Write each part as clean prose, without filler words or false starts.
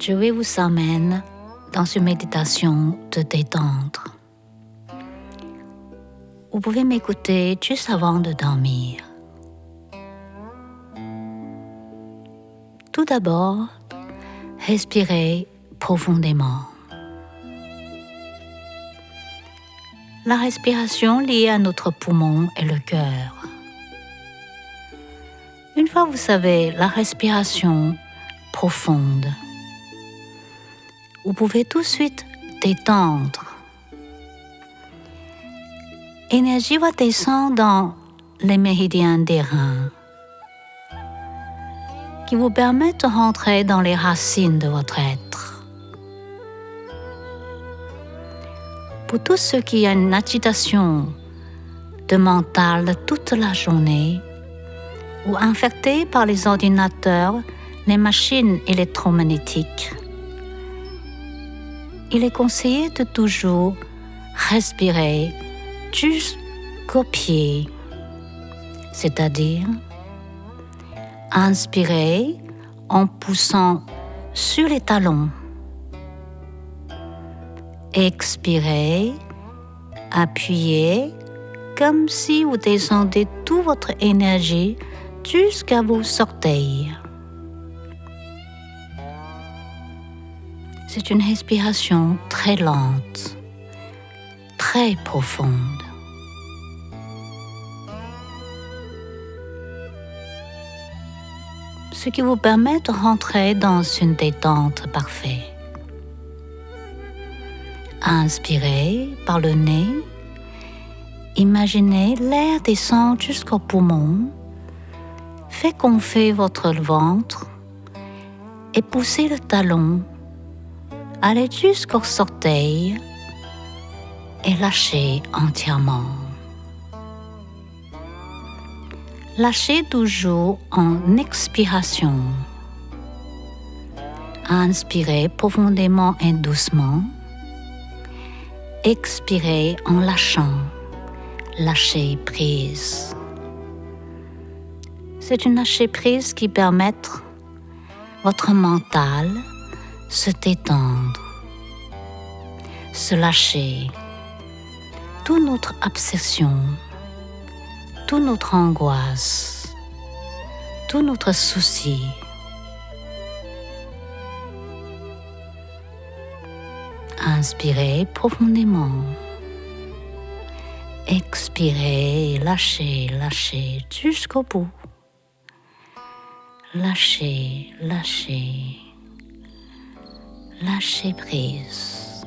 je vais vous amener dans une méditation de détendre. Vous pouvez m'écouter juste avant de dormir. Tout d'abord, respirez profondément. La respiration liée à notre poumon et le cœur. Une fois vous savez la respiration profonde, vous pouvez tout de suite détendre. L'énergie va descendre dans les méridiens des reins qui vous permettent de rentrer dans les racines de votre être. Pour tous ceux qui ont une agitation de mental toute la journée ou infectés par les ordinateurs, les machines électromagnétiques, il est conseillé de toujours respirer jusqu'aux pieds, c'est-à-dire inspirer en poussant sur les talons, expirer, appuyez comme si vous descendez toute votre énergie jusqu'à vos orteils. C'est une respiration très lente, très profonde. Ce qui vous permet de rentrer dans une détente parfaite. Inspirez par le nez. Imaginez l'air descendre jusqu'au poumon. Faites gonfler votre ventre et poussez le talon. Allez jusqu'aux orteils et lâchez entièrement. Lâchez toujours en expiration. Inspirez profondément et doucement. Expirez en lâchant. Lâchez prise. C'est une lâcher prise qui permet votre mental se détendre, se lâcher. Toute notre obsession, toute notre angoisse, tout notre souci. Inspirez profondément. Expirez, lâchez, lâchez jusqu'au bout. Lâchez, lâchez, lâchez prise.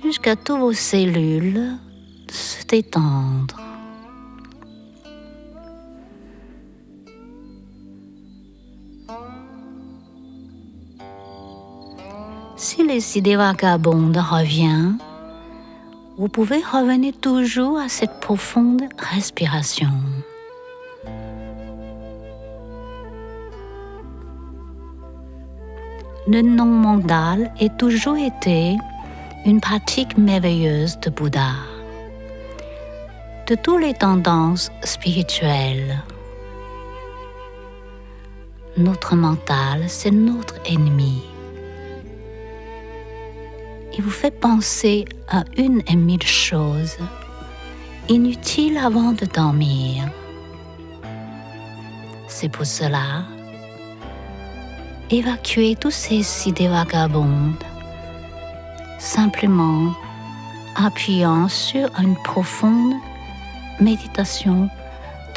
Jusqu'à toutes vos cellules se détendre. Si les idées vagabondes reviennent, vous pouvez revenir toujours à cette profonde respiration. Le non-mental a toujours été une pratique merveilleuse de Bouddha, de toutes les tendances spirituelles. Notre mental, c'est notre ennemi. Il vous fait penser à 1000 choses inutiles avant de dormir. C'est pour cela, évacuez toutes ces idées vagabondes simplement appuyant sur une profonde méditation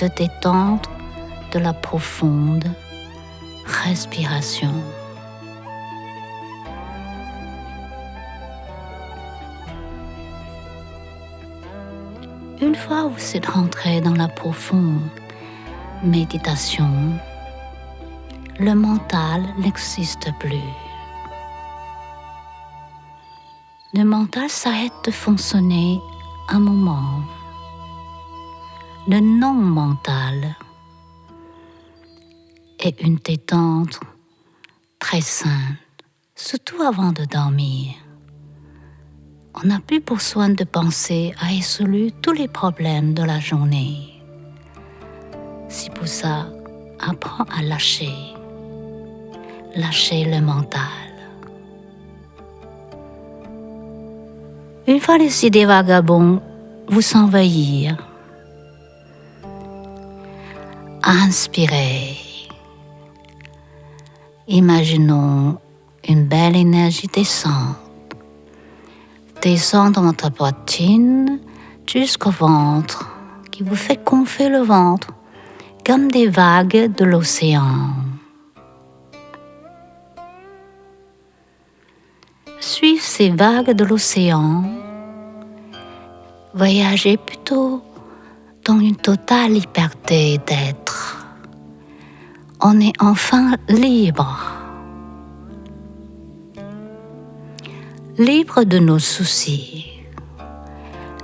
de détente de la profonde respiration. Une fois vous êtes rentré dans la profonde méditation, le mental n'existe plus. Le mental s'arrête de fonctionner un moment. Le non-mental est une détente très saine, surtout avant de dormir. On n'a plus besoin de penser à résoudre tous les problèmes de la journée. C'est pour ça, apprends à lâcher. lâcher le mental. Une fois les idées vagabondes vous envahir, inspirez. Imaginons une belle énergie descendre dans votre poitrine jusqu'au ventre, qui vous fait gonfler le ventre comme des vagues de l'océan. Suivez ces vagues de l'océan, voyagez plutôt dans une totale liberté d'être. On est enfin libre. Libre de nos soucis,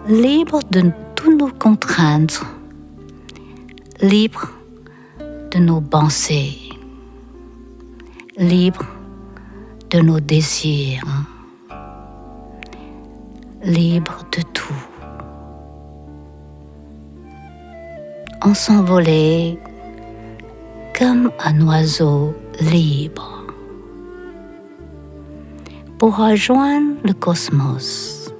libre de toutes nos contraintes, libre de nos pensées, libre de nos désirs, libre de tout. On s'envolait comme un oiseau libre pour rejoindre le cosmos.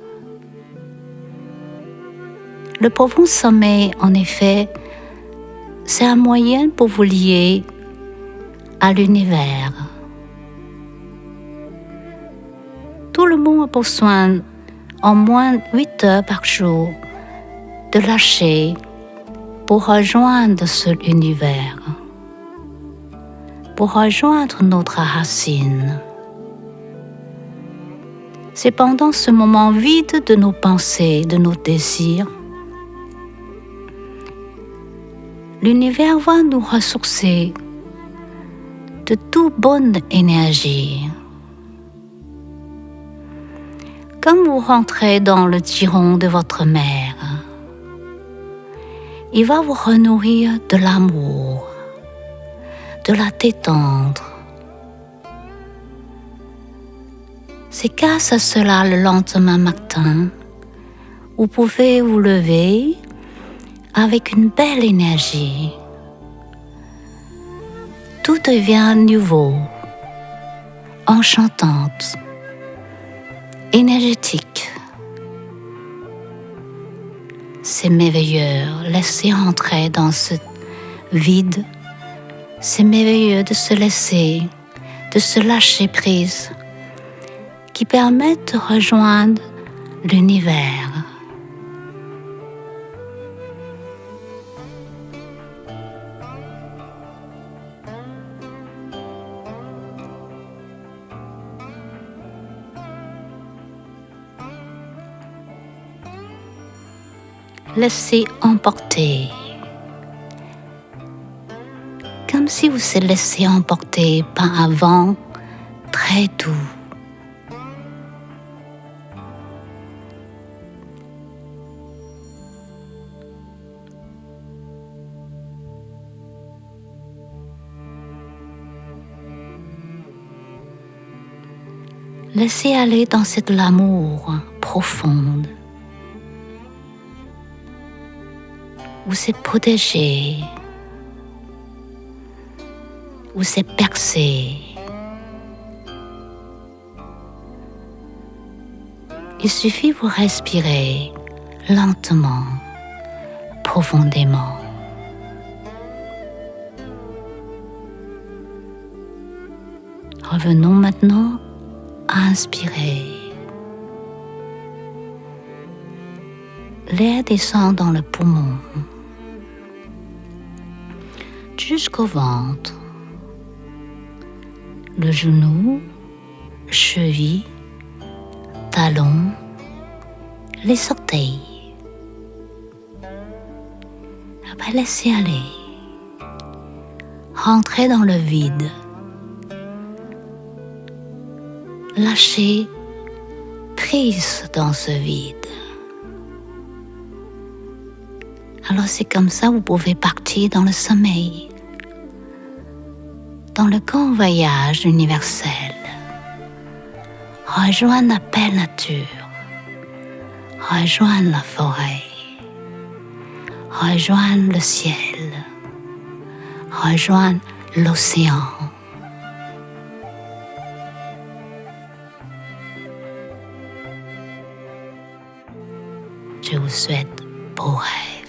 Le profond sommeil, en effet, c'est un moyen pour vous lier à l'univers. Tout le monde a besoin en moins 8 heures par jour de lâcher pour rejoindre cet univers, pour rejoindre notre racine. C'est pendant ce moment vide de nos pensées, de nos désirs, l'univers va nous ressourcer de toute bonne énergie. Comme vous rentrez dans le giron de votre mère, il va vous renourrir de l'amour, de la détente. C'est grâce à cela le lendemain matin, vous pouvez vous lever avec une belle énergie. Tout devient nouveau, enchantante, énergétique. C'est merveilleux, laisser entrer dans ce vide. C'est merveilleux de se laisser, de se lâcher prise, qui permettent de rejoindre l'univers. Laissez emporter, comme si vous vous laissez emporter par un vent très doux. Laissez aller dans cet amour profond. Vous êtes protégé, vous êtes percé. Il suffit de vous respirer lentement, profondément. Revenons maintenant à inspirer. L'air descend dans le poumon, jusqu'au ventre, le genou, cheville, talon, les orteils. Après, laissez aller. Rentrez dans le vide. Lâchez prise dans ce vide. Alors c'est comme ça que vous pouvez partir dans le sommeil, dans le grand voyage universel. Rejoindre la belle nature, rejoindre la forêt, rejoindre le ciel, rejoindre l'océan. vous souhaite beaux rêves.